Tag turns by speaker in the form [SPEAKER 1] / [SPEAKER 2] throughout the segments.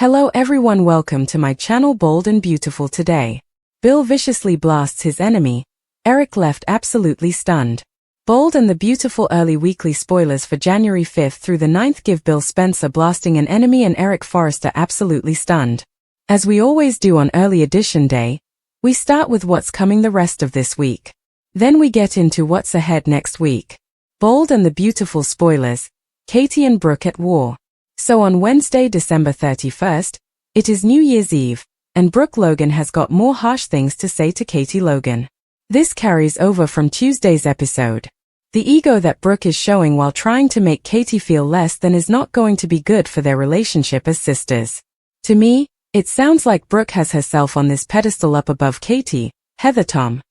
[SPEAKER 1] Hello everyone, welcome to my channel. Bold and Beautiful. Today, Bill viciously blasts his enemy. Eric left absolutely stunned. Bold and the Beautiful early weekly spoilers for January 5th through the 9th give Bill Spencer blasting an enemy and Eric Forrester absolutely stunned. As we always do on early edition day, we start with what's coming the rest of this week. Then we get into what's ahead next week. Bold and the Beautiful spoilers, Katie and Brooke at war. So on Wednesday, December 31st, it is New Year's Eve, and Brooke Logan has got more harsh things to say to Katie Logan. This carries over from Tuesday's episode. The ego that Brooke is showing while trying to make Katie feel less than is not going to be good for their relationship as sisters. To me, it sounds like Brooke has herself on this pedestal up above Katie, Heather Tom.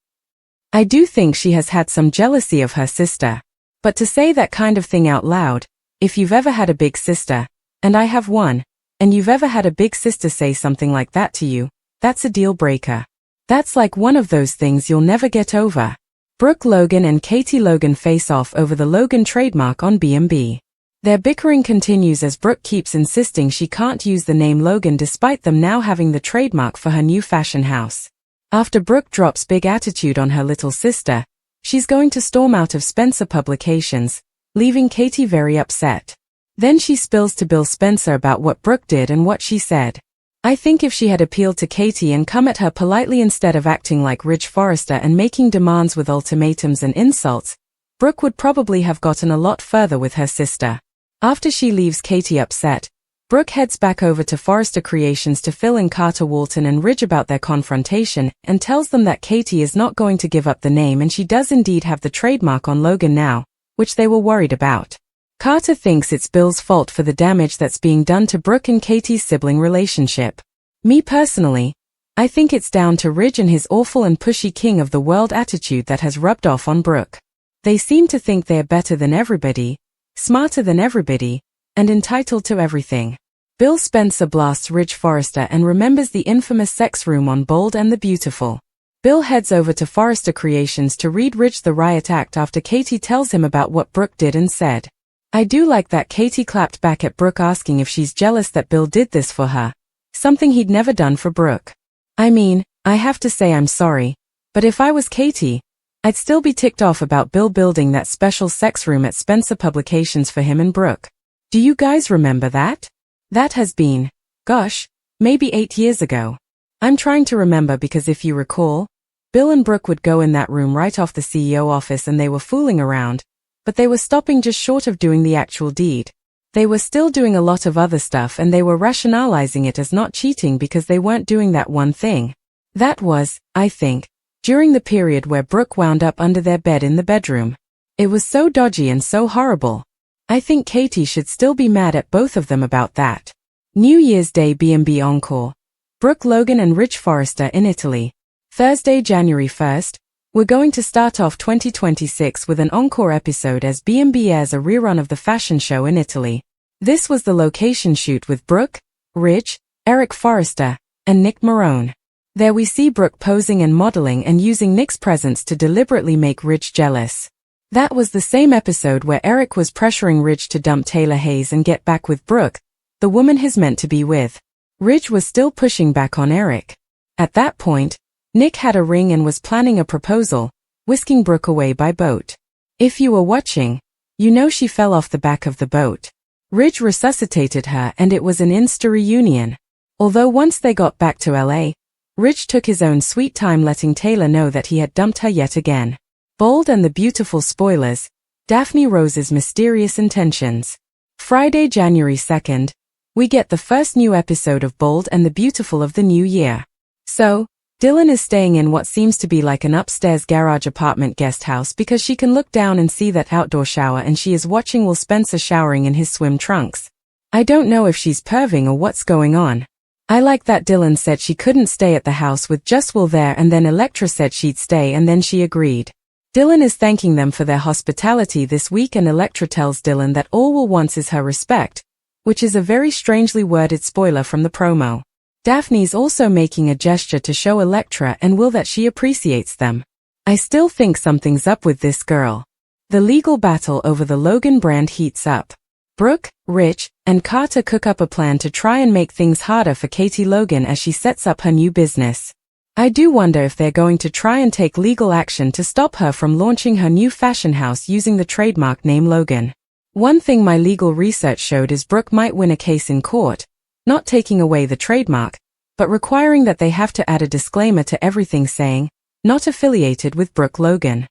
[SPEAKER 1] I do think she has had some jealousy of her sister. But to say that kind of thing out loud, if you've ever had a big sister, and I have one, and you've ever had a big sister say something like that to you, that's a deal breaker. That's like one of those things you'll never get over. Brooke Logan and Katie Logan face off over the Logan trademark on B&B. Their bickering continues as Brooke keeps insisting she can't use the name Logan despite them now having the trademark for her new fashion house. After Brooke drops big attitude on her little sister, she's going to storm out of Spencer Publications, leaving Katie very upset. Then she spills to Bill Spencer about what Brooke did and what she said. I think if she had appealed to Katie and come at her politely instead of acting like Ridge Forrester and making demands with ultimatums and insults, Brooke would probably have gotten a lot further with her sister. After she leaves Katie upset, Brooke heads back over to Forrester Creations to Phil and Carter Walton and Ridge about their confrontation and tells them that Katie is not going to give up the name and she does indeed have the trademark on Logan now, which they were worried about. Carter thinks it's Bill's fault for the damage that's being done to Brooke and Katie's sibling relationship. Me personally, I think it's down to Ridge and his awful and pushy king of the world attitude that has rubbed off on Brooke. They seem to think they're better than everybody, smarter than everybody, and entitled to everything. Bill Spencer blasts Ridge Forrester and remembers the infamous sex room on Bold and the Beautiful. Bill heads over to Forrester Creations to read Ridge the riot act after Katie tells him about what Brooke did and said. I do like that Katie clapped back at Brooke asking if she's jealous that Bill did this for her, something he'd never done for Brooke. I mean, I have to say I'm sorry, but if I was Katie, I'd still be ticked off about Bill building that special sex room at Spencer Publications for him and Brooke. Do you guys remember that? That has been, gosh, maybe 8 years ago. I'm trying to remember because if you recall, Bill and Brooke would go in that room right off the CEO office and they were fooling around, but they were stopping just short of doing the actual deed. They were still doing a lot of other stuff and they were rationalizing it as not cheating because they weren't doing that one thing. That was, I think, during the period where Brooke wound up under their bed in the bedroom. It was so dodgy and so horrible. I think Katie should still be mad at both of them about that. New Year's Day B&B Encore. Brooke Logan and Ridge Forrester in Italy. Thursday, January 1st. We're going to start off 2026 with an encore episode as B&B airs a rerun of the fashion show in Italy. This was the location shoot with Brooke, Ridge, Eric Forrester, and Nick Marone. There we see Brooke posing and modeling and using Nick's presence to deliberately make Ridge jealous. That was the same episode where Eric was pressuring Ridge to dump Taylor Hayes and get back with Brooke, the woman he's meant to be with. Ridge was still pushing back on Eric. At that point, Nick had a ring and was planning a proposal, whisking Brooke away by boat. If you were watching, you know she fell off the back of the boat. Ridge resuscitated her and it was an Insta reunion. Although once they got back to LA, Ridge took his own sweet time letting Taylor know that he had dumped her yet again. Bold and the Beautiful spoilers, Daphne Rose's mysterious intentions. Friday, January 2nd, we get the first new episode of Bold and the Beautiful of the new year. So, Dylan is staying in what seems to be like an upstairs garage apartment guest house because she can look down and see that outdoor shower and she is watching Will Spencer showering in his swim trunks. I don't know if she's perving or what's going on. I like that Dylan said she couldn't stay at the house with just Will there and then Elektra said she'd stay and then she agreed. Dylan is thanking them for their hospitality this week and Elektra tells Dylan that all Will wants is her respect, which is a very strangely worded spoiler from the promo. Daphne's also making a gesture to show Elektra and Will that she appreciates them. I still think something's up with this girl. The legal battle over the Logan brand heats up. Brooke, Rich, and Carter cook up a plan to try and make things harder for Katie Logan as she sets up her new business. I do wonder if they're going to try and take legal action to stop her from launching her new fashion house using the trademark name Logan. One thing my legal research showed is Brooke might win a case in court, not taking away the trademark, but requiring that they have to add a disclaimer to everything saying, "Not affiliated with Brooke Logan."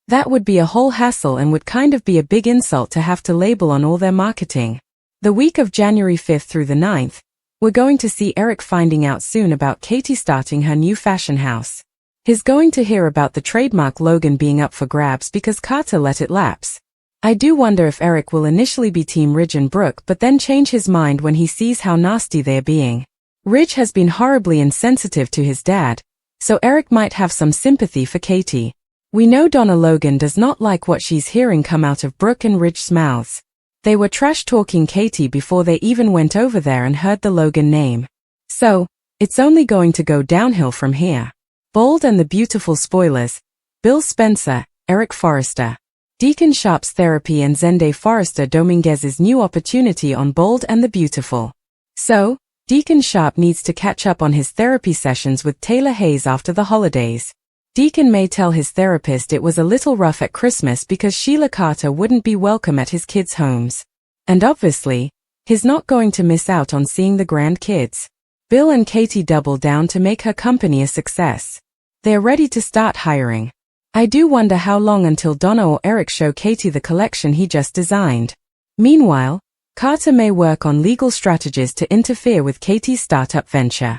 [SPEAKER 1] That would be a whole hassle and would kind of be a big insult to have to label on all their marketing. The week of January 5th through the 9th, we're going to see Eric finding out soon about Katie starting her new fashion house. He's going to hear about the trademark Logan being up for grabs because Carter let it lapse. I do wonder if Eric will initially be Team Ridge and Brooke but then change his mind when he sees how nasty they're being. Ridge has been horribly insensitive to his dad, so Eric might have some sympathy for Katie. We know Donna Logan does not like what she's hearing come out of Brooke and Ridge's mouths. They were trash-talking Katie before they even went over there and heard the Logan name. So, it's only going to go downhill from here. Bold and the Beautiful spoilers: Bill Spencer, Eric Forrester. Deacon Sharp's therapy and Zende Forrester Dominguez's new opportunity on Bold and the Beautiful. So, Deacon Sharp needs to catch up on his therapy sessions with Taylor Hayes after the holidays. Deacon may tell his therapist it was a little rough at Christmas because Sheila Carter wouldn't be welcome at his kids' homes. And obviously, he's not going to miss out on seeing the grandkids. Bill and Katie double down to make her company a success. They're ready to start hiring. I do wonder how long until Donna or Eric show Katie the collection he just designed. Meanwhile, Carter may work on legal strategies to interfere with Katie's startup venture.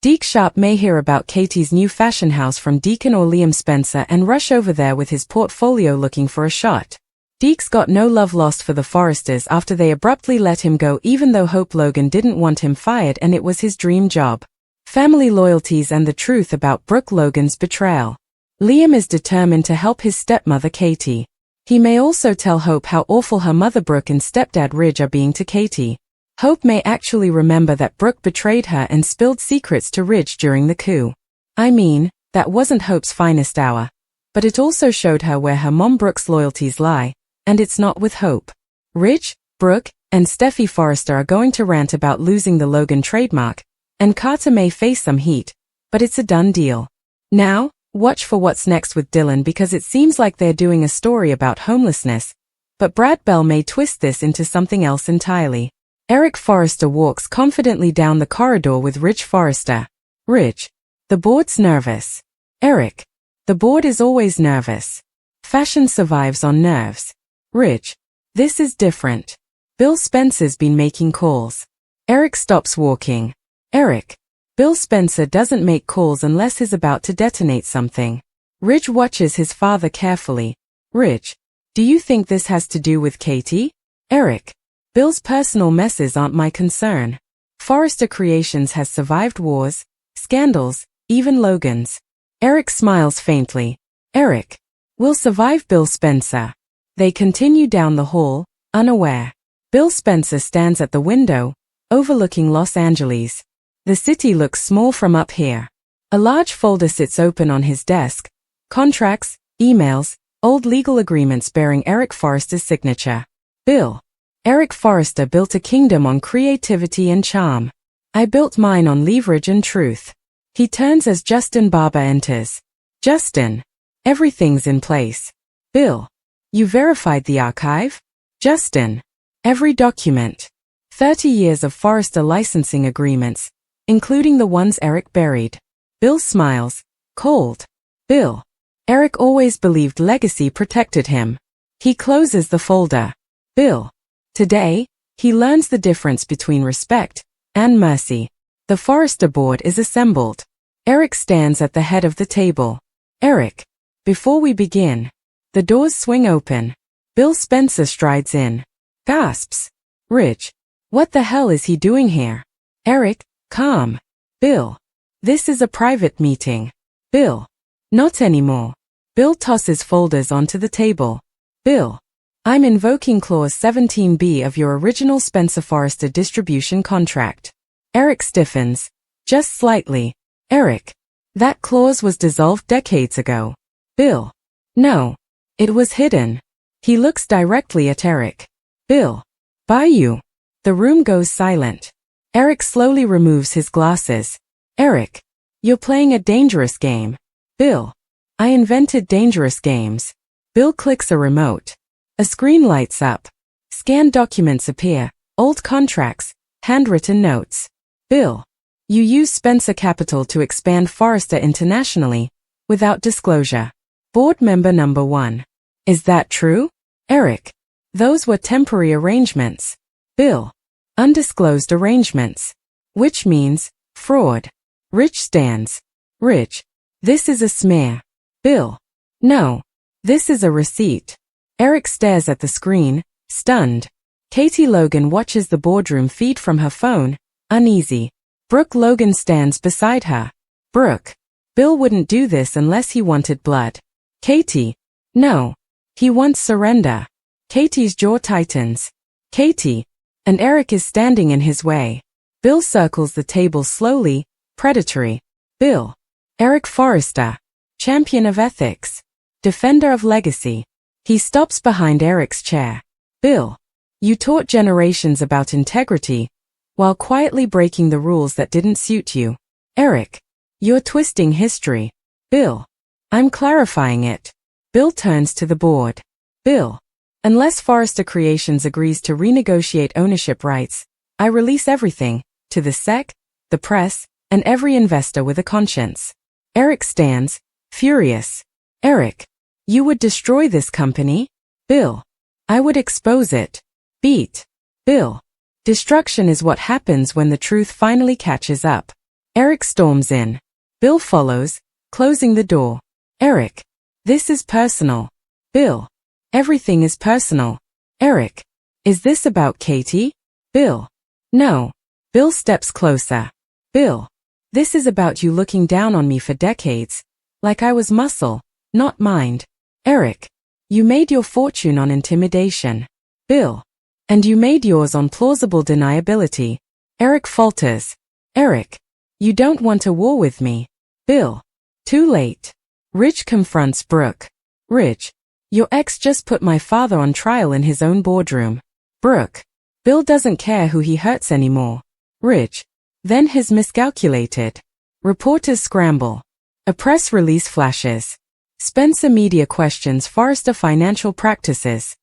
[SPEAKER 1] Deke Sharp may hear about Katie's new fashion house from Deacon or Liam Spencer and rush over there with his portfolio looking for a shot. Deke's got no love lost for the Forresters after they abruptly let him go even though Hope Logan didn't want him fired and it was his dream job. Family loyalties and the truth about Brooke Logan's betrayal. Liam is determined to help his stepmother Katie. He may also tell Hope how awful her mother Brooke and stepdad Ridge are being to Katie. Hope may actually remember that Brooke betrayed her and spilled secrets to Ridge during the coup. I mean, that wasn't Hope's finest hour. But it also showed her where her mom Brooke's loyalties lie, and it's not with Hope. Ridge, Brooke, and Steffi Forrester are going to rant about losing the Logan trademark, and Carter may face some heat, but it's a done deal. Now, watch for what's next with Dylan because it seems like they're doing a story about homelessness, but Brad Bell may twist this into something else entirely. Eric Forrester walks confidently down the corridor with Ridge Forrester. Ridge: the board's nervous. Eric: the board is always nervous. Fashion survives on nerves. Ridge: this is different. Bill Spencer's been making calls. Eric stops walking. Eric: Bill Spencer doesn't make calls unless he's about to detonate something. Ridge watches his father carefully. Ridge: do you think this has to do with Katie? Eric: Bill's personal messes aren't my concern. Forrester Creations has survived wars, scandals, even Logan's. Eric smiles faintly. Eric: we'll survive Bill Spencer. They continue down the hall, unaware. Bill Spencer stands at the window, overlooking Los Angeles. The city looks small from up here. A large folder sits open on his desk. Contracts, emails, old legal agreements bearing Eric Forrester's signature. Bill: Eric Forrester built a kingdom on creativity and charm. I built mine on leverage and truth. He turns as Justin Barber enters. Justin: everything's in place. Bill: you verified the archive? Justin: every document. 30 years of Forrester licensing agreements, including the ones Eric buried. Bill smiles, cold. Bill: Eric always believed legacy protected him. He closes the folder. Bill: today, he learns the difference between respect and mercy. The Forrester board is assembled. Eric stands at the head of the table. Eric: before we begin. The doors swing open. Bill Spencer strides in. Gasps. Ridge: what the hell is he doing here? Eric: calm. Bill: this is a private meeting. Bill: not anymore. Bill tosses folders onto the table. Bill: I'm invoking Clause 17B of your original Spencer Forrester distribution contract. Eric stiffens, just slightly. Eric: that clause was dissolved decades ago. Bill: no. It was hidden. He looks directly at Eric. Bill: Bye you. The room goes silent. Eric slowly removes his glasses. Eric, you're playing a dangerous game. Bill, I invented dangerous games. Bill clicks a remote. A screen lights up. Scanned documents appear, old contracts, handwritten notes. Bill, you use Spencer Capital to expand Forrester internationally, without disclosure. Board member number 1. Is that true? Eric, those were temporary arrangements. Bill, undisclosed arrangements. Which means, fraud. Rich stands. Rich, this is a smear. Bill, no, this is a receipt. Eric stares at the screen, stunned. Katie Logan watches the boardroom feed from her phone, uneasy. Brooke Logan stands beside her. Brooke, Bill wouldn't do this unless he wanted blood. Katie, no, he wants surrender. Katie's jaw tightens. Katie, and Eric is standing in his way. Bill circles the table slowly, predatory. Bill, Eric Forrester, champion of ethics, defender of legacy. He stops behind Eric's chair. Bill, you taught generations about integrity, while quietly breaking the rules that didn't suit you. Eric, you're twisting history. Bill, I'm clarifying it. Bill turns to the board. Bill, unless Forrester Creations agrees to renegotiate ownership rights, I release everything, to the SEC, the press, and every investor with a conscience. Eric stands, furious. Eric, you would destroy this company? Bill, I would expose it. Beat. Bill, destruction is what happens when the truth finally catches up. Eric storms in. Bill follows, closing the door. Eric, this is personal. Bill, everything is personal. Eric, is this about Katie? Bill, no. Bill steps closer. Bill, this is about you looking down on me for decades, like I was muscle, not mind. Eric, you made your fortune on intimidation. Bill, and you made yours on plausible deniability. Eric falters. Eric, you don't want a war with me. Bill, too late. Rich confronts Brooke. Rich, your ex just put my father on trial in his own boardroom. Brooke, Bill doesn't care who he hurts anymore. Rich, then he's miscalculated. Reporters scramble. A press release flashes. Spencer Media questions Forrester financial practices.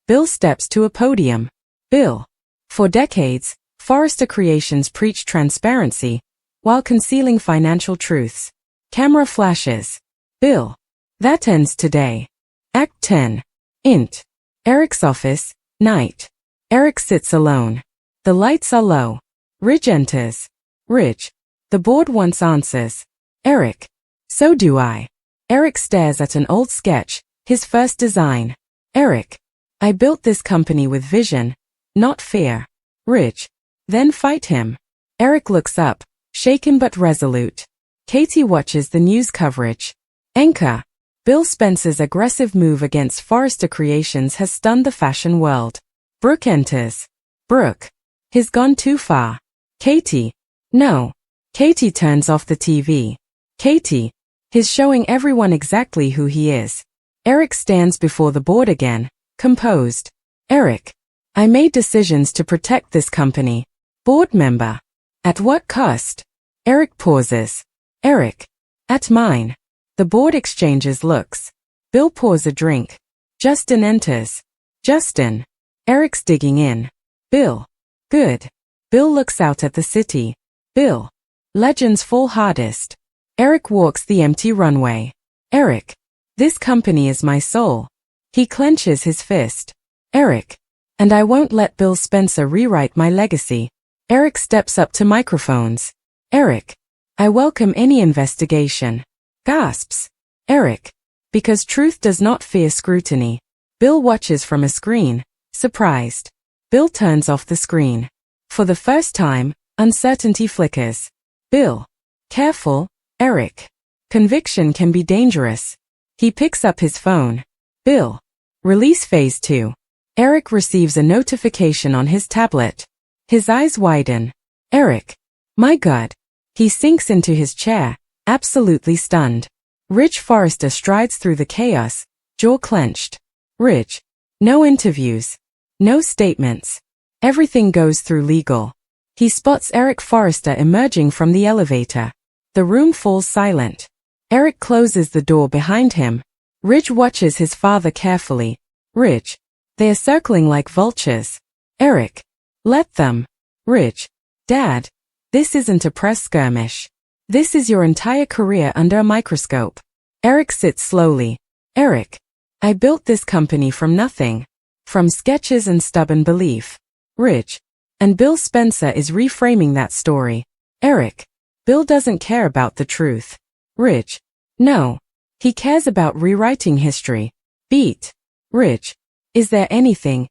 [SPEAKER 1] Bill steps to a podium. Bill, for decades, Forrester Creations preached transparency, while concealing financial truths. Camera flashes. Bill, that ends today. Act 10. Int. Eric's office, night. Eric sits alone. The lights are low. Rich enters. Rich, the board wants answers. Eric, so do I. Eric stares at an old sketch, his first design. Eric, I built this company with vision, not fear. Rich, then fight him. Eric looks up, shaken but resolute. Katie watches the news coverage. Anchor. Bill Spencer's aggressive move against Forrester Creations has stunned the fashion world. Brooke enters. Brooke, he's gone too far. Katie, no. Katie turns off the TV. Katie, he's showing everyone exactly who he is. Eric stands before the board again, composed. Eric, I made decisions to protect this company. Board member. At what cost? Eric pauses. Eric, at mine. The board exchanges looks. Bill pours a drink. Justin enters. Justin. Eric's digging in. Bill. Good. Bill looks out at the city. Bill. Legends fall hardest. Eric walks the empty runway. Eric. This company is my soul. He clenches his fist. Eric. And I won't let Bill Spencer rewrite my legacy. Eric steps up to microphones. Eric. I welcome any investigation. Gasps. Eric. Because truth does not fear scrutiny. Bill watches from a screen, surprised. Bill turns off the screen. For the first time, uncertainty flickers. Bill. Careful, Eric. Conviction can be dangerous. He picks up his phone. Bill. Release phase 2. Eric receives a notification on his tablet. His eyes widen. Eric. My God. He sinks into his chair, absolutely stunned. Rich Forrester strides through the chaos, jaw clenched. Rich. No interviews. No statements. Everything goes through legal. He spots Eric Forrester emerging from the elevator. The room falls silent. Eric closes the door behind him. Ridge watches his father carefully. Ridge. They are circling like vultures. Eric. Let them. Ridge. Dad. This isn't a press skirmish. This is your entire career under a microscope. Eric sits slowly. Eric. I built this company from nothing. From sketches and stubborn belief. Ridge. And Bill Spencer is reframing that story. Eric. Bill doesn't care about the truth. Ridge. No. He cares about rewriting history. Beat. Ridge. Is there anything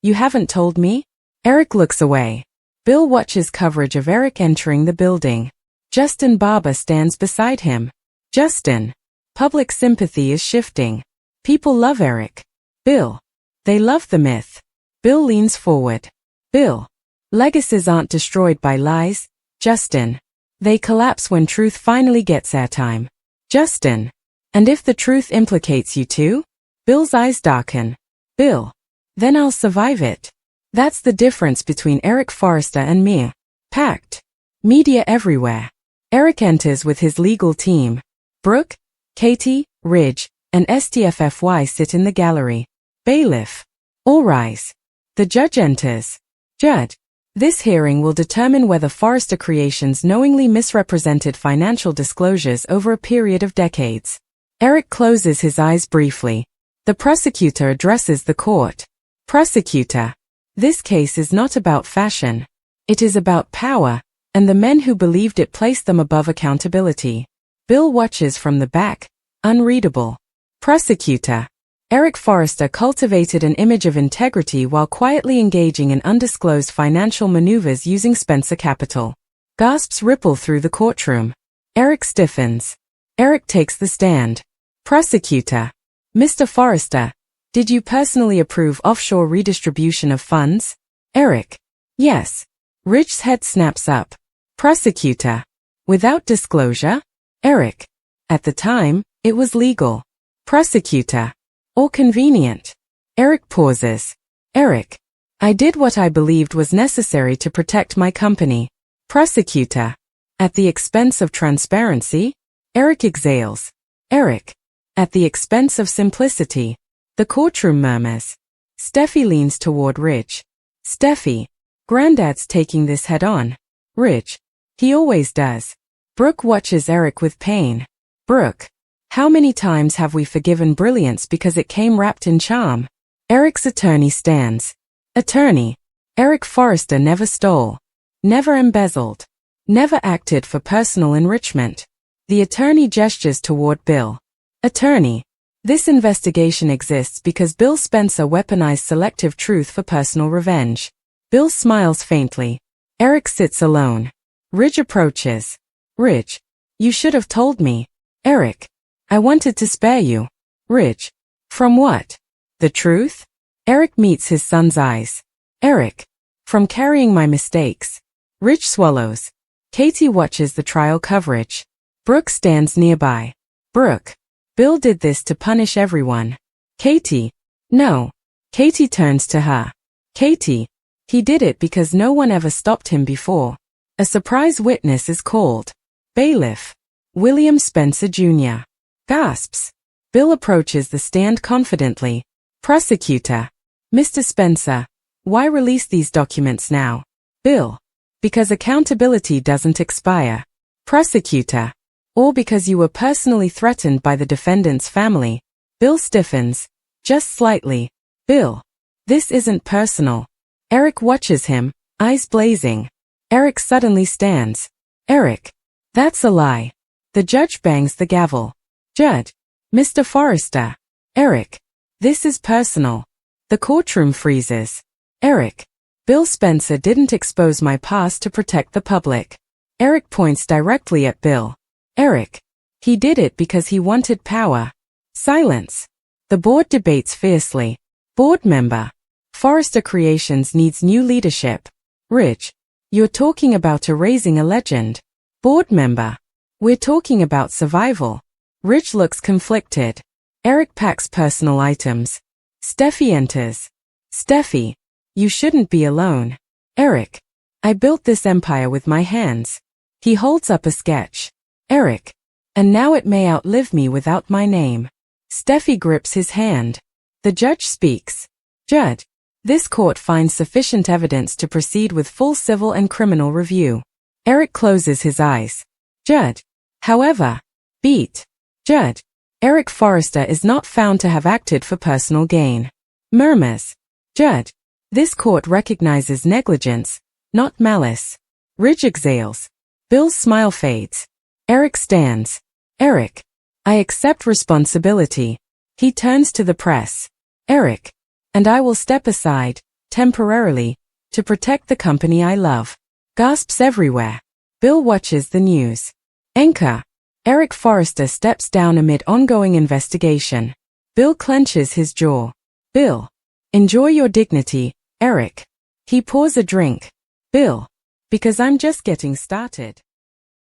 [SPEAKER 1] you haven't told me? Eric looks away. Bill watches coverage of Eric entering the building. Justin Barber stands beside him. Justin. Public sympathy is shifting. People love Eric. Bill. They love the myth. Bill leans forward. Bill. Legacies aren't destroyed by lies, Justin. They collapse when truth finally gets airtime. Justin. And if the truth implicates you too? Bill's eyes darken. Bill. Then I'll survive it. That's the difference between Eric Forrester and me. Packed. Media everywhere. Eric enters with his legal team. Brooke, Katie, Ridge, and STFFY sit in the gallery. Bailiff. All rise. The judge enters. Judge. This hearing will determine whether Forrester Creations knowingly misrepresented financial disclosures over a period of decades. Eric closes his eyes briefly. The prosecutor addresses the court. Prosecutor. This case is not about fashion. It is about power, and the men who believed it placed them above accountability. Bill watches from the back, unreadable. Prosecutor. Eric Forrester cultivated an image of integrity while quietly engaging in undisclosed financial maneuvers using Spencer Capital. Gasps ripple through the courtroom. Eric stiffens. Eric takes the stand. Prosecutor. Mr. Forrester, did you personally approve offshore redistribution of funds? Eric. Yes. Ridge's head snaps up. Prosecutor. Without disclosure? Eric. At the time, it was legal. Prosecutor. Or convenient. Eric pauses. Eric. I did what I believed was necessary to protect my company. Prosecutor. At the expense of transparency? Eric exhales. Eric. At the expense of simplicity. The courtroom murmurs. Steffi leans toward Ridge. Steffi. Granddad's taking this head on. Ridge. He always does. Brooke watches Eric with pain. Brooke. How many times have we forgiven brilliance because it came wrapped in charm? Eric's attorney stands. Attorney. Eric Forrester never stole. Never embezzled. Never acted for personal enrichment. The attorney gestures toward Bill. Attorney. This investigation exists because Bill Spencer weaponized selective truth for personal revenge. Bill smiles faintly. Eric sits alone. Ridge approaches. Ridge. You should have told me. Eric. I wanted to spare you. Ridge. From what? The truth? Eric meets his son's eyes. Eric. From carrying my mistakes. Ridge swallows. Katie watches the trial coverage. Brooke stands nearby. Brooke. Bill did this to punish everyone. Katie. No. Katie turns to her. Katie. He did it because no one ever stopped him before. A surprise witness is called. Bailiff. William Spencer Jr. Gasps. Bill approaches the stand confidently. Prosecutor. Mr. Spencer. Why release these documents now? Bill. Because accountability doesn't expire. Prosecutor. Or because you were personally threatened by the defendant's family. Bill stiffens. Just slightly. Bill. This isn't personal. Eric watches him, eyes blazing. Eric suddenly stands. Eric. That's a lie. The judge bangs the gavel. Judge. Mr. Forrester. Eric. This is personal. The courtroom freezes. Eric. Bill Spencer didn't expose my past to protect the public. Eric points directly at Bill. Eric. He did it because he wanted power. Silence. The board debates fiercely. Board member. Forrester Creations needs new leadership. Ridge. You're talking about erasing a legend. Board member. We're talking about survival. Ridge looks conflicted. Eric packs personal items. Steffi enters. Steffi. You shouldn't be alone. Eric. I built this empire with my hands. He holds up a sketch. Eric. And now it may outlive me without my name. Steffi grips his hand. The judge speaks. Judge. This court finds sufficient evidence to proceed with full civil and criminal review. Eric closes his eyes. Judge. However. Beat. Judge. Eric Forrester is not found to have acted for personal gain. Murmurs. Judge. This court recognizes negligence, not malice. Ridge exhales. Bill's smile fades. Eric stands. Eric. I accept responsibility. He turns to the press. Eric. And I will step aside, temporarily, to protect the company I love. Gasps everywhere. Bill watches the news. Anchor. Eric Forrester steps down amid ongoing investigation. Bill clenches his jaw. Bill. Enjoy your dignity, Eric. He pours a drink. Bill. Because I'm just getting started.